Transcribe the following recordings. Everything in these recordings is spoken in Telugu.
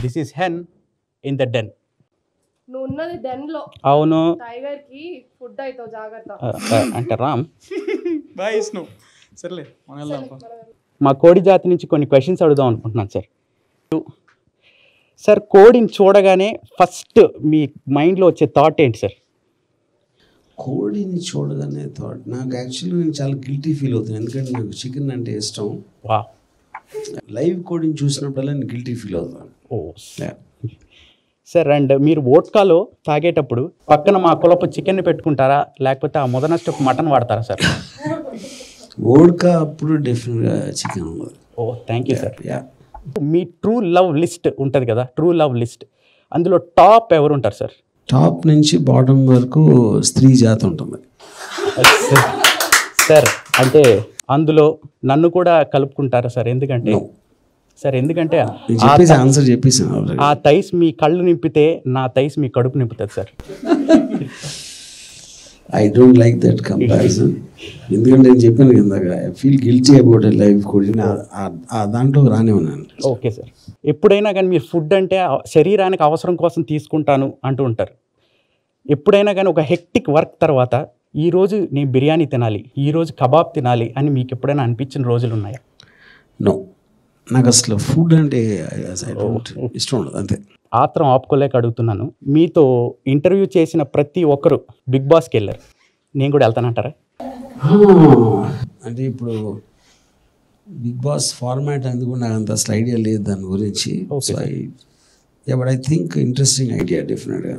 This is hen in the den. నువ్వు ఉన్నది డెన్ లో. అవును. టైగర్ కి ఫుడ్ అవుతావు, జాగ్రత్త. అంటే రామ్ బాయ్ విష్ణు. సర్లే మనం వెళ్దాం. మా కోడి జాతి నుంచి కొన్ని క్వశ్చన్స్ అడుగుదాం అనుకుంటున్నాను సార్. సార్, కోడిని చూడగానే ఫస్ట్ మీ మైండ్లో వచ్చే థాట్ ఏంటి సార్? కోడిని చూడగానే థాట్, నాకు యాక్చువల్లీ నేను చాలా గిల్టీ ఫీల్ అవుతాను, ఎందుకంటే నాకు చికెన్ అంటే ఇష్టం. వా. లైవ్ కోడిని చూసినప్పుడల్లా నేను గిల్టీ ఫీల్ అవుతాను. ఓ సార్, అండ్ మీరు వోడ్కాలో తాగేటప్పుడు పక్కన మా కులపు చికెన్ పెట్టుకుంటారా, లేకపోతే ఆ మొదనష్టపు మటన్ వాడతారా సార్? వోడ్కా అప్పుడు డెఫినెట్గా చికెన్ ఉండదు. Oh thank you sir. మీ ట్రూ లవ్ లిస్ట్ ఉంటుంది కదా, ట్రూ లవ్ లిస్ట్, అందులో టాప్ ఎవరు ఉంటారు సార్? టాప్ నుంచి బాటమ్ వరకు స్త్రీ జాతి ఉంటుంది సార్. అంటే అందులో నన్ను కూడా కలుపుకుంటారా సార్? ఎందుకంటే సార్, ఎందుకంటే ఆన్సర్ చెప్పేసాను. ఆ థైస్ మీ కళ్ళు నింపితే నా థైస్ మీ కడుపు నింపుతుంది sir. I don't like that comparison, ఎందుకంటే నేను చెప్పాను ఇందాక, I feel guilty about a life కోడి, దాంట్లో రానివ్వను. Okay sir. ఎప్పుడైనా కానీ మీరు ఫుడ్ అంటే శరీరానికి అవసరం కోసం తీసుకుంటాను అంటూ ఉంటారు. ఎప్పుడైనా కానీ ఒక హెక్టిక్ వర్క్ తర్వాత ఈరోజు నేను బిర్యానీ తినాలి, ఈరోజు కబాబ్ తినాలి అని మీకు ఎప్పుడైనా అనిపించిన రోజులు ఉన్నాయా? నో, నాకు అసలు ఫుడ్ అంటే ఇష్టం ఉండదు, అంతే. ఆత్రం ఆపుకోలేక అడుగుతున్నాను. మీతో ఇంటర్వ్యూ చేసిన ప్రతి ఒక్కరు బిగ్ బాస్కి వెళ్ళారు, నేను కూడా వెళ్తానంటారా? అంటే ఇప్పుడు బిగ్ బాస్ ఫార్మాట్ అందుకు నాకు అంత అసలు ఐడియా లేదు దాని గురించి. But I think interesting idea డెఫినెట్గా.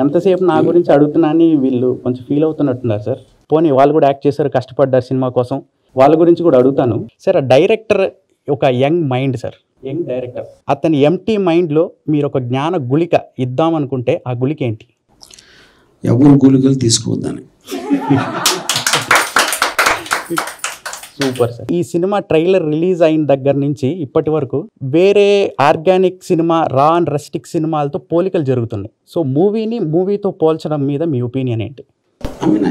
ఎంతసేపు నా గురించి అడుగుతున్నాను వీళ్ళు కొంచెం ఫీల్ అవుతున్నట్టున్నారు సార్. పోనీ వాళ్ళు కూడా యాక్ట్ చేశారు, కష్టపడ్డారు సినిమా కోసం, వాళ్ళ గురించి కూడా అడుగుతాను సార్. ఆ డైరెక్టర్ ఒక young mind sir, young director. అతని ఎంటీ మైండ్లో మీరు ఒక జ్ఞాన గుళిక ఇద్దామనుకుంటే ఆ గుళిక ఏంటి? ఎవరు గుళికలు తీసుకోవద్దని. Super sir. ఈ సినిమా ట్రైలర్ రిలీజ్ అయిన దగ్గర నుంచి ఇప్పటి వరకు వేరే organic cinema, raw and rustic సినిమాలతో పోలికలు జరుగుతున్నాయి. సో మూవీతో పోల్చడం మీద మీ ఒపీనియన్ ఏంటి?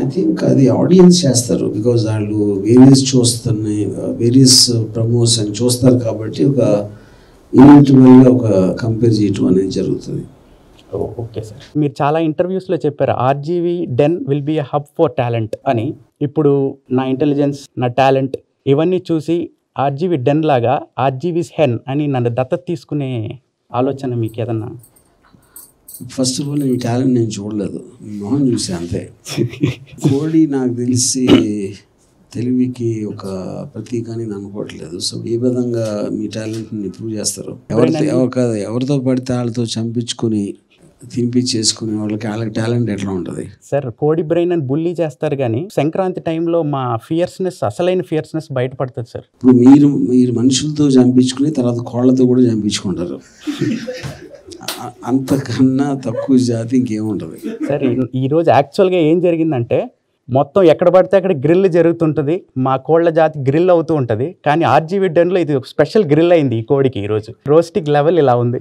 ఐ థింక్ అది ఆడియన్స్ చేస్తారు, బికాజ్ వాళ్ళు వేరియస్ చూస్తున్నాయి, వేరియస్ ప్రమోషన్ చూస్తారు కాబట్టి ఒక ఇన్విజిబుల్గా ఒక కంపేర్ చేయటం అనేది జరుగుతుంది. Okay sir. మీరు చాలా ఇంటర్వ్యూస్లో చెప్పారు RGV den will be a hub for talent అని. ఇప్పుడు నా ఇంటెలిజెన్స్, నా టాలెంట్ ఇవన్నీ చూసి ఆర్జీవీ డెన్ లాగా ఆర్జీవీస్ హెన్ అని నన్ను దత్తత తీసుకునే ఆలోచన మీకు ఏదన్నా? ఫస్ట్ ఆఫ్ ఆల్, ఈ టాలెంట్ నేను చూడలేదు, మొహం చూసి అంతే. కోడి నాకు తెలిసి తెలివికి ఒక ప్రతీక అని నేను అనుకోవట్లేదు. సో ఏ విధంగా మీ టాలెంట్ని ప్రూవ్ చేస్తారు? ఎవరితో పడితే వాళ్ళతో చంపించుకొని తినిపించేసుకునే వాళ్ళకి టాలెంట్ ఎట్లా ఉంటుంది సార్? కోడి బ్రెయిన్ అని బుల్లీ చేస్తారు, కానీ సంక్రాంతి టైంలో మా ఫియర్స్నెస్, అసలైన ఫియర్స్నెస్ బయటపడుతుంది సార్. ఇప్పుడు మీరు మనుషులతో చంపించుకుని తర్వాత కోళ్ళతో కూడా చంపించుకుంటారు. అంతకన్నా తక్కువ జాతి ఇంకేముంటుంది సార్? ఈరోజు యాక్చువల్గా ఏం జరిగిందంటే, మొత్తం ఎక్కడ పడితే అక్కడ గ్రిల్ జరుగుతుంటుంది, మా కోళ్ళ జాతి గ్రిల్ అవుతూ ఉంటుంది. కానీ ఆర్జీవీ డెన్లో ఇది ఒక స్పెషల్ గ్రిల్ అయింది ఈ కోడికి. ఈరోజు రోస్టిక్ లెవెల్ ఇలా ఉంది.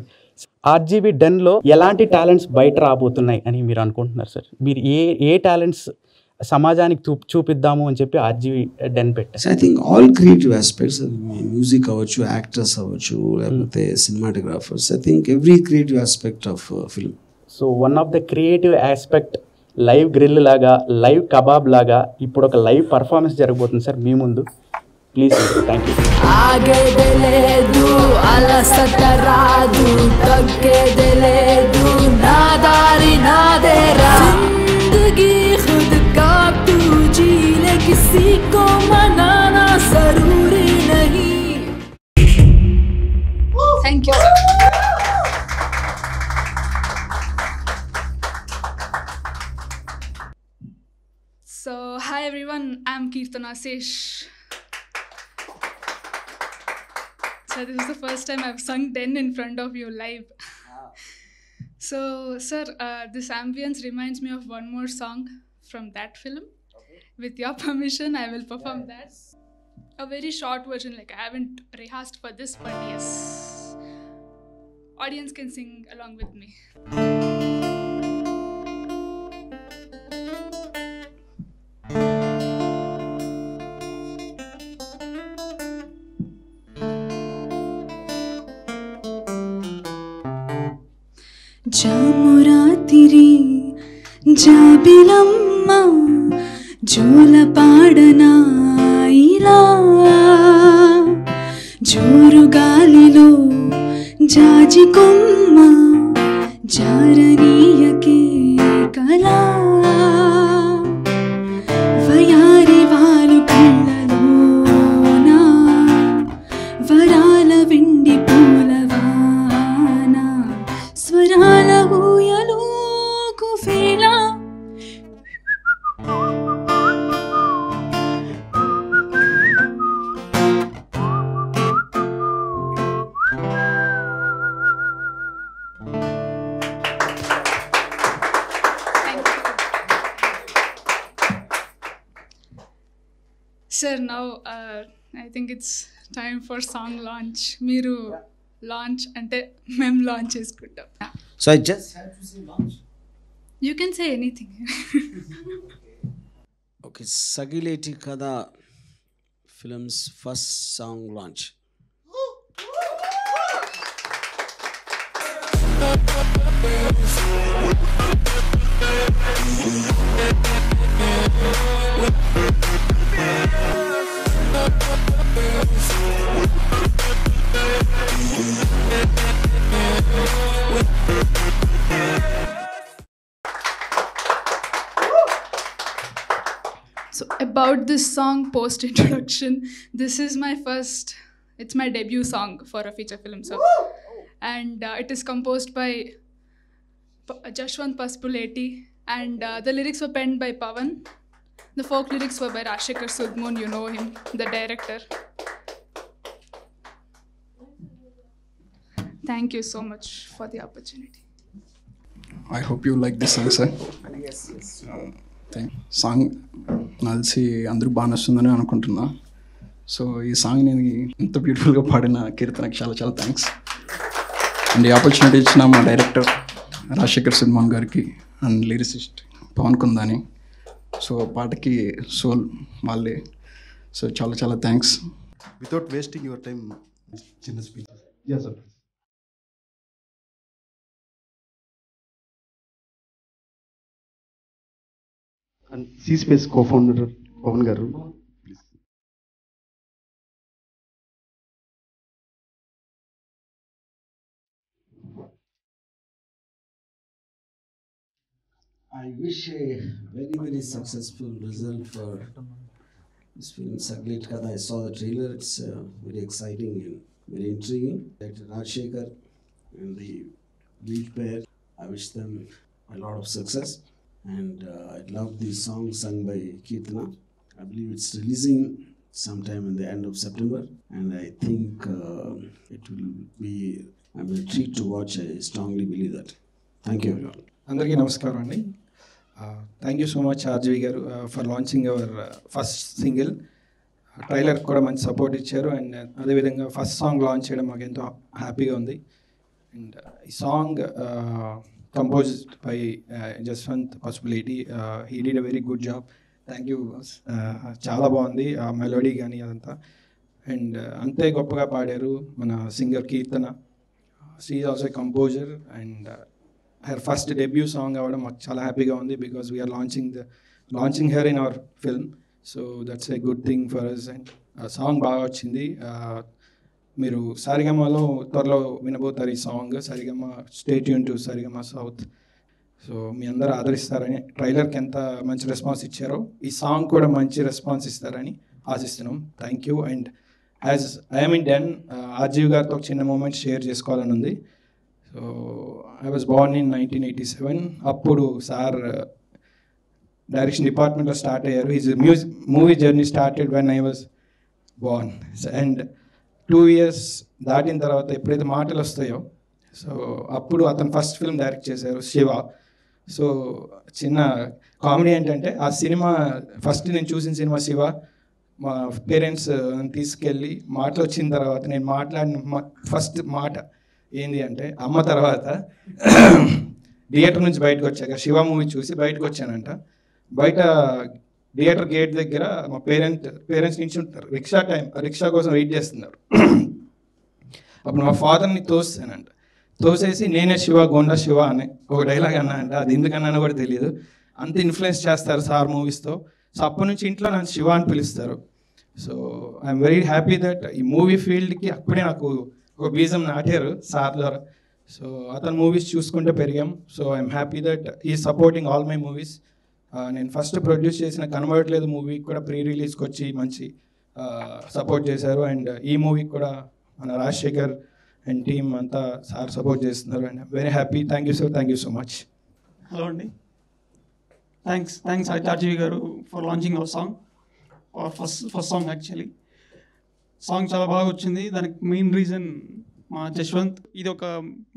ఆర్జీవీ డెన్లో ఎలాంటి టాలెంట్స్ బయట రాబోతున్నాయి అని మీరు అనుకుంటున్నారు సార్? మీరు ఏ టాలెంట్స్ సమాజానికి చూపిద్దాము అని చెప్పి ఆర్జీవీ డెన్ పెట్టారు? I think all creative aspects, music అవ్వచ్చు, యాక్టర్స్ అవ్వచ్చు, లేకపోతే cinematographers. I think every creative aspect of film. So one of the creative aspect live grill లాగా, లైవ్ కబాబ్ లాగా ఇప్పుడు ఒక లైవ్ పర్ఫార్మెన్స్ జరగబోతుంది సార్ మీ ముందు. Please, thank you. ఆగేదలేదు, అలసట రాదు, తగ్గేదలేదు, నా దారి నాదేరా. జిందగీ ఖుద్ కా తూ జీనే కిసీ కో మనానా జరూరీ నహీ. Thank you. So, hi everyone, I'm Keertana Sesh. So, this is the first time I've sung 10 in front of you live. So, sir, this ambience reminds me of one more song from that film. Okay. With your permission, I will perform that. A very short version, like I haven't rehearsed for this, but yes, audience can sing along with me. జామురాతిరి జాబిలమ్మ జోలపాడనా ఇలా జోరు గాలిలో జాజి కొమ్మ జారనీయకే కళా వయారి వాలు కళ్ళలోనా వరాల వెండి పూలవాన స్వరాల ఊయలో కుఫేలా Sir, now I think it's time for song launch. Meeru launch ante mem launch cheskuntam. So I just have to say launch. You can say anything. Okay, Sagileti Kada film's first song launch. So about this song post introduction, this is my first, it's my debut song for a feature film, so and it is composed by Jashwant Pasupuleti, and the lyrics were penned by Pawan. The folk lyrics were by Rashekar Sudhmon, you know him, the director. Thank you so much for the opportunity. I hope you like this song, sir. Yes. Song నలిసి అందరికి బాగా నచ్చుతుందని అనుకుంటున్నా. సో ఈ సాంగ్ నేను ఇంత బ్యూటిఫుల్గా పాడిన కీర్తనకి చాలా చాలా థ్యాంక్స్. అండ్ ఈ ఆపర్చునిటీ ఇచ్చిన మా డైరెక్టర్ రాజశేఖర్ సుద్మన్ గారికి అండ్ లిరిసిస్ట్ పవన్ కుందాని. సో పాటకి సోల్ వాళ్ళే. సో చాలా చాలా thanks. Without wasting your time, చిన్న speech. Yes, sir. And C-Space co-founder Pavan Garu, please. I wish a very, very successful result for this film, Sagileti Kada. I saw the trailer. It's very exciting and very intriguing. Director Rajshekhar and the lead pair, I wish them a lot of success. And I love the song sung by Kirtana. I believe it's releasing sometime in the end of September. And I think it will be, I'm a treat to watch. I strongly believe that. Thank you, everyone. అందరికీ నమస్కారం అండి. Thank you so much RGV గారు for launching our first single. Trailer కూడా మంచి సపోర్ట్ ఇచ్చారు. అండ్ అదేవిధంగా ఫస్ట్ సాంగ్ లాంచ్ చేయడం మాకు ఎంతో హ్యాపీగా ఉంది. అండ్ ఈ song composed by Jaswanth Pasupuleti. He did a very good job. Thank you. చాలా బాగుంది ఆ మెలోడీ కానీ అదంతా. అండ్ అంతే గొప్పగా పాడారు మన singer Keerthana. She is also composer and her first debut song అవ్వడం మాకు చాలా హ్యాపీగా ఉంది. Because we are launching her in our film. So that's a good thing for us. And song బాగా వచ్చింది. మీరు సరిగమలో త్వరలో వినబోతారు ఈ song. Saregama stay tune to Saregama South. So మీ అందరూ ఆదరిస్తారని, ట్రైలర్కి ఎంత మంచి రెస్పాన్స్ ఇచ్చారో ఈ సాంగ్ కూడా మంచి రెస్పాన్స్ ఇస్తారని ఆశిస్తున్నాం. Thank you. And as I'm in den, RGV గారితో ఒక చిన్న మూమెంట్ షేర్ చేసుకోవాలని ఉంది. So I was born in 1987. అప్పుడు సార్ డైరెక్షన్ డిపార్ట్మెంట్లో స్టార్ట్ అయ్యారు. His movie journey started when I was born. And 2 years దాటిన తర్వాత ఎప్పుడైతే మాటలు వస్తాయో, సో అప్పుడు అతను ఫస్ట్ ఫిల్మ్ డైరెక్ట్ చేశారు, శివ. సో చిన్న కామెడీ ఏంటంటే ఆ సినిమా ఫస్ట్ నేను చూసిన సినిమా శివ. మా పేరెంట్స్ తీసుకెళ్ళి మాటలు వచ్చిన తర్వాత నేను మాట్లాడిన ఫస్ట్ మాట ఏంటి అంటే అమ్మ. తర్వాత థియేటర్ నుంచి బయటకు వచ్చాక శివ మూవీ చూసి బయటకు వచ్చానంట. బయట థియేటర్ గేట్ దగ్గర మా పేరెంట్స్ నుంచి ఉంటారు, రిక్షా కోసం వెయిట్ చేస్తున్నారు. అప్పుడు మా ఫాదర్ని తోసేసి నేనే శివ గోండా శివ అని ఒక డైలాగ్ అన్నా అంటే అది ఎందుకన్నా కూడా తెలియదు. అంత ఇన్ఫ్లుయెన్స్ చేస్తారు సార్ మూవీస్తో. సో అప్పటి నుంచి ఇంట్లో నన్ను శివ అని పిలుస్తారు. So I'm very happy that ఈ మూవీ ఫీల్డ్కి అప్పుడే నాకు ఒక బీజం నాటారు సార్ ద్వారా. సో అతను మూవీస్ చూసుకుంటూ పెరిగాం. సో ఐఎమ్ హ్యాపీ దట్ ఈ సపోర్టింగ్ ఆల్ మై మూవీస్. నేను ఫస్ట్ ప్రొడ్యూస్ చేసిన కనబడట్లేదు మూవీ కూడా ప్రీ రిలీజ్కి వచ్చి మంచి సపోర్ట్ చేశారు. అండ్ ఈ మూవీకి కూడా మన రాజశేఖర్ అండ్ టీమ్ అంతా సార్ సపోర్ట్ చేస్తున్నారు. And very happy. Thank you sir, thank you so much. Hello అండి, థ్యాంక్స్ ఆర్జీవి గారు for launching hour song, first song. Actually song చాలా బాగా వచ్చింది. దానికి మెయిన్ రీజన్ మా జశ్వంత్. ఇది ఒక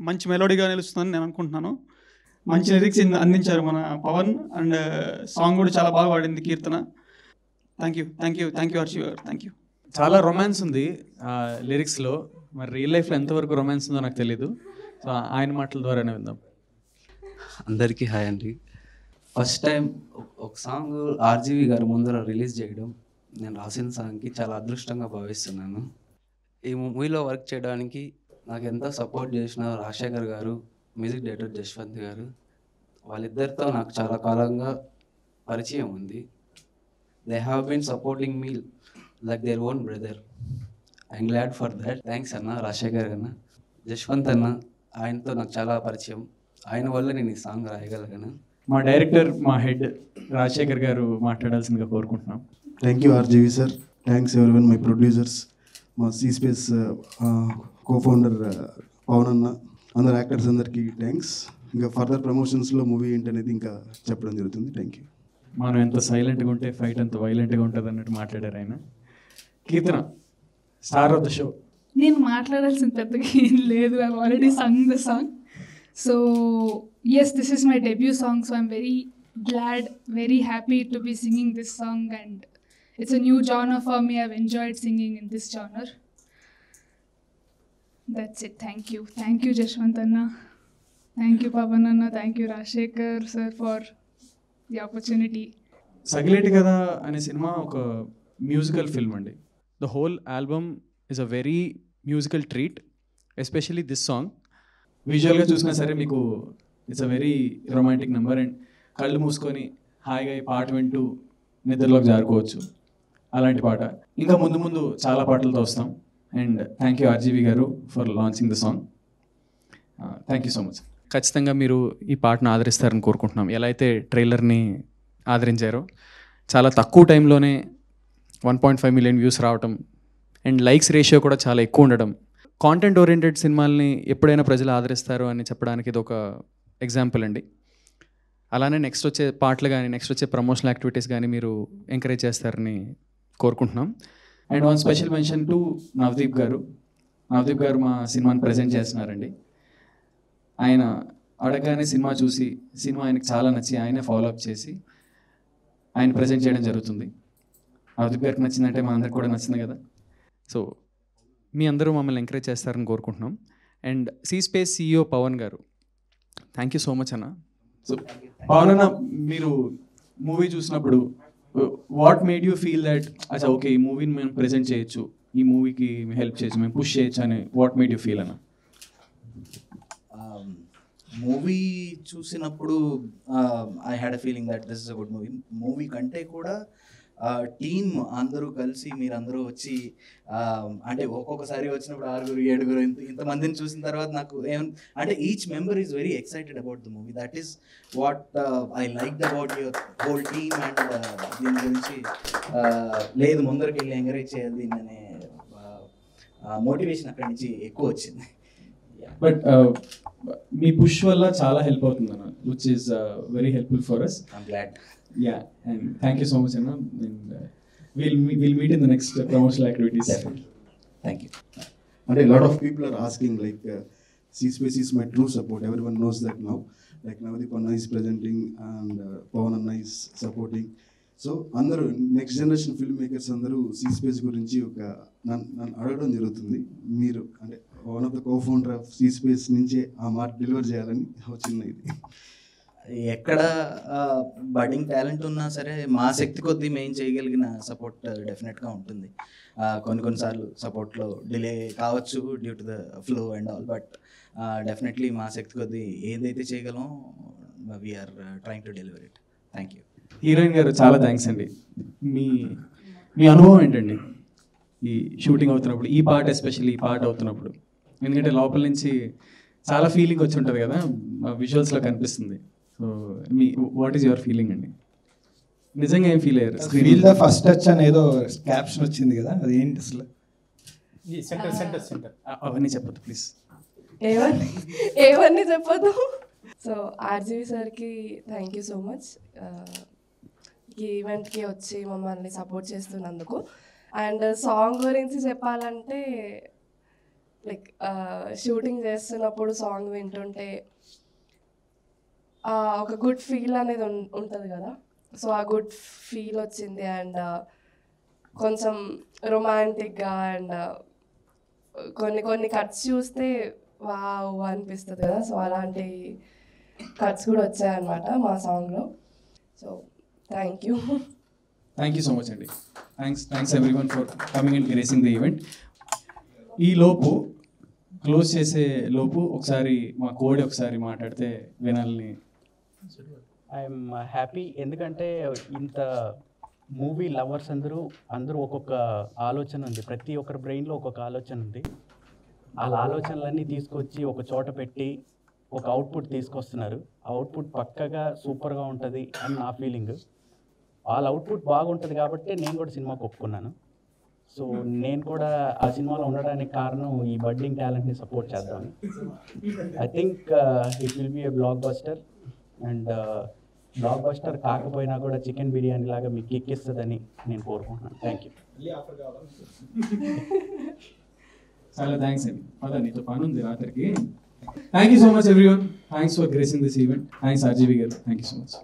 మంచి మెలోడీగా నిలుస్తుందని నేను అనుకుంటున్నాను. మంచి లిరిక్స్ అందించారు మన పవన్. అండ్ సాంగ్ కూడా చాలా బాగా పాడింది కీర్తన. థ్యాంక్ యూ ఆర్జీవి గారు, థ్యాంక్ యూ. చాలా రొమాన్స్ ఉంది లిరిక్స్లో. మరి రియల్ లైఫ్లో ఎంతవరకు రొమాన్స్ ఉందో నాకు తెలీదు. సో ఆయన మాటల ద్వారానే విందాం. అందరికీ హాయ్ అండి. ఫస్ట్ టైం ఒక సాంగ్ ఆర్జీవి గారు ముందర రిలీజ్ చేయడం నేను రాసిన సాంగ్కి చాలా అదృష్టంగా భావిస్తున్నాను. ఈ మూవీలో వర్క్ చేయడానికి నాకు ఎంతో సపోర్ట్ చేసిన రాజశేఖర్ గారు, మ్యూజిక్ డైరెక్టర్ జశ్వంత్ గారు, వాళ్ళిద్దరితో నాకు చాలా కాలంగా పరిచయం ఉంది. They have been supporting me like their own brother. I'm glad for that. Thanks అన్న రాజశేఖర్ అన్న. జశ్వంత్ అన్న, ఆయనతో నాకు చాలా పరిచయం. ఆయన వల్ల నేను ఈ సాంగ్ రాయగలిగాను. మా డైరెక్టర్, మా హెడ్ రాజశేఖర్ గారు మాట్లాడాల్సిందిగా కోరుకుంటున్నాం. Thank you RGV sir. Thanks everyone, my producers, మా సీ స్పేస్ కోఫౌండర్ పవన్ అన్న, అందరు యాక్టర్స్ అందరికీ థ్యాంక్స్. ఇంకా ఫర్దర్ ప్రమోషన్స్లో మూవీ ఏంటనేది ఇంకా చెప్పడం జరుగుతుంది. Thank you. మనం ఎంత సైలెంట్గా ఉంటే ఫైట్ అంత వైలెంట్గా ఉంటుంది అన్నట్టు మాట్లాడారు ఆయన. కీర్తన, స్టార్ ఆఫ్ ద షో. నేను మాట్లాడాల్సిన పెద్దగా ఏం లేదు. I already Sung the song. So yes, this is my debut song, so I'm very glad, very happy to be singing this song, and it's a new genre for me. I've enjoyed singing in this genre. That's it. Thank you Jashwant Anna, thank you Pavan Anna, thank you Rajshekhar sir for the opportunity. Sagileti Katha అనే సినిమా ఒక మ్యూజికల్ ఫిల్మ్ అండి. The whole album is a very musical treat, especially this song. విజువల్గా చూసినా సరే మీకు it's a very romantic number. And కళ్ళు మూసుకొని హాయిగా ఈ పాట వింటూ నిద్రలోకి జారుకోవచ్చు, అలాంటి పాట. ఇంకా ముందు ముందు చాలా పాటలతో వస్తాం. అండ్ థ్యాంక్ యూ ఆర్జీవి గారు for launching the song. Thank you so much. ఖచ్చితంగా మీరు ఈ పాటను ఆదరిస్తారని కోరుకుంటున్నాం. ఎలా అయితే ట్రైలర్ని ఆదరించారో, చాలా తక్కువ టైంలోనే 1.5 మిలియన్ వ్యూస్ రావటం అండ్ లైక్స్ రేషియో కూడా చాలా ఎక్కువ ఉండడం, కాంటెంట్ ఓరియంటెడ్ సినిమాల్ని ఎప్పుడైనా ప్రజలు ఆదరిస్తారు అని చెప్పడానికి ఇది ఒక ఎగ్జాంపుల్ అండి. అలానే నెక్స్ట్ వచ్చే పాటలు కానీ నెక్స్ట్ వచ్చే ప్రమోషనల్ యాక్టివిటీస్ కానీ మీరు ఎంకరేజ్ చేస్తారని కోరుకుంటున్నాం. And one special mention to Navdeep గారు. నవదీప్ గారు మా సినిమాని ప్రజెంట్ చేస్తున్నారండి. ఆయన అడగగానే సినిమా చూసి సినిమా ఆయనకు చాలా నచ్చి ఆయనే ఫాలోఅప్ చేసి ఆయన ప్రజెంట్ చేయడం జరుగుతుంది. నవదీప్ గారికి నచ్చిందంటే మా అందరికి కూడా నచ్చింది కదా. సో మీ అందరూ మమ్మల్ని ఎంకరేజ్ చేస్తారని కోరుకుంటున్నాం. And sea space CEO Pavan గారు, థ్యాంక్ యూ సో మచ్ అన్న. సో పవన్ అన్న, మీరు మూవీ చూసినప్పుడు what made you feel that అచ్చా ఓకే ఈ మూవీని మేము ప్రజెంట్ చేయొచ్చు, ఈ మూవీకి మేము హెల్ప్ చేయొచ్చు, మేము పుష్ చేయొచ్చు అని వాట్ మేడ్ యూ ఫీల్ అన్న? మూవీ చూసినప్పుడు I had a feeling that this is a good movie. Movie కంటే కూడా టీమ్ అందరూ కలిసి మీరందరూ వచ్చి అంటే ఒక్కొక్కసారి వచ్చినప్పుడు 6, 7 ఇంతమందిని చూసిన తర్వాత నాకు అంటే each member is very excited about the movie. That is what I like about your whole team. And దీని గురించి లేదు ముందరికి వెళ్ళి ఎంకరేజ్ చేయాలి దీన్ని అనే మోటివేషన్ అక్కడి నుంచి ఎక్కువ వచ్చింది. బట్ మీ పుష్ వల్ల చాలా హెల్ప్ అవుతుంది అన్న, which is very helpful for us. I'm glad. Yeah, and thank you so much, Anna. And we'll meet in the next promotional activities. Thank you. And a lot of people are asking like, C-Space is my true support. Everyone knows that now. Like Navdeep Anna is presenting and Pawan Anna is supporting. So అందరూ నెక్స్ట్ జనరేషన్ ఫిల్మ్ మేకర్స్ అందరూ C-Space గురించి ఒక నన్ను అడగడం జరుగుతుంది. మీరు అంటే one of the co founder of C-Space నుంచే ఆ మాట డెలివర్ చేయాలని చిన్న ఇది. ఎక్కడ బడ్డింగ్ టాలెంట్ ఉన్నా సరే మా శక్తి కొద్దీ మేము చేయగలిగిన సపోర్ట్ డెఫినెట్గా ఉంటుంది. కొన్నిసార్లు సపోర్ట్లో డిలే కావచ్చు due to the flow and all, but definitely మా శక్తి కొద్దీ ఏదైతే చేయగలమో we are trying to deliver it. Thank you. Heroine గారు చాలా థ్యాంక్స్ అండి. మీ అనుభవం ఏంటండి ఈ షూటింగ్ అవుతున్నప్పుడు, ఈ పాట ఎస్పెషల్లీ ఈ పాట అవుతున్నప్పుడు? ఎందుకంటే లోపల నుంచి చాలా ఫీలింగ్ వచ్చి ఉంటుంది కదా, విజువల్స్లో కనిపిస్తుంది. So what is your feeling అండి? నిజంగా ఏం ఫీల్ అయ్యారు? ఫీల్ ద ఫస్ట్ టచ్ అని ఏదో క్యాప్షన్ వచ్చింది కదా, అది ఏంటి అసలు? అవన్నీ చెప్పొద్దు ప్లీజ్. ఏవన్నీ చెప్పొద్దు. సో ఆర్జీవి సార్కి థ్యాంక్ యూ సో మచ్ ఈ ఈవెంట్కి వచ్చి మమ్మల్ని సపోర్ట్ చేస్తున్నందుకు. అండ్ సాంగ్ గురించి చెప్పాలంటే లైక్ షూటింగ్ చేస్తున్నప్పుడు సాంగ్ వింటుంటే ఒక గుడ్ ఫీల్ అనేది ఉంటుంది కదా, సో ఆ గుడ్ ఫీల్ వచ్చింది. అండ్ కొంచెం రొమాంటిక్గా అండ్ కొన్ని కట్స్ చూస్తే వావ్ అనిపిస్తుంది కదా, సో అలాంటి కట్స్ కూడా వచ్చాయన్నమాట మా సాంగ్లో. So thank you so much అండి. Thanks everyone for coming and gracing the event. ఈ లోపు క్లోజ్ చేసే లోపు ఒకసారి మా కోడి ఒకసారి మాట్లాడితే వినాలని. ఐఎమ్ హ్యాపీ, ఎందుకంటే ఇంత మూవీ లవర్స్ అందరూ ఒక్కొక్క ఆలోచన ఉంది, ప్రతి ఒక్కరి బ్రెయిన్లో ఒక్కొక్క ఆలోచన ఉంది. వాళ్ళ ఆలోచనలన్నీ తీసుకొచ్చి ఒక చోట పెట్టి ఒక అవుట్పుట్ తీసుకొస్తున్నారు. ఆ అవుట్పుట్ పక్కగా సూపర్గా ఉంటుంది అని నా ఫీలింగ్. వాళ్ళ అవుట్పుట్ బాగుంటుంది కాబట్టి నేను కూడా సినిమాకి ఒప్పుకున్నాను. సో నేను కూడా ఆ సినిమాలో ఉండడానికి కారణం ఈ బడ్డింగ్ టాలెంట్ని సపోర్ట్ చేద్దామని. I think it will be A block buster. And block buster కాకపోయినా కూడా చికెన్ బిర్యానీ లాగా మీకు ఎక్కిస్తుందని నేను కోరుకుంటున్నాను. Thank you. చాలా థ్యాంక్స్ అండి. అలా నీతో పని ఉంది రాత్రికి. Thank you so much everyone. Thanks for gracing this event. Thanks RGV గారు. Thank you so much.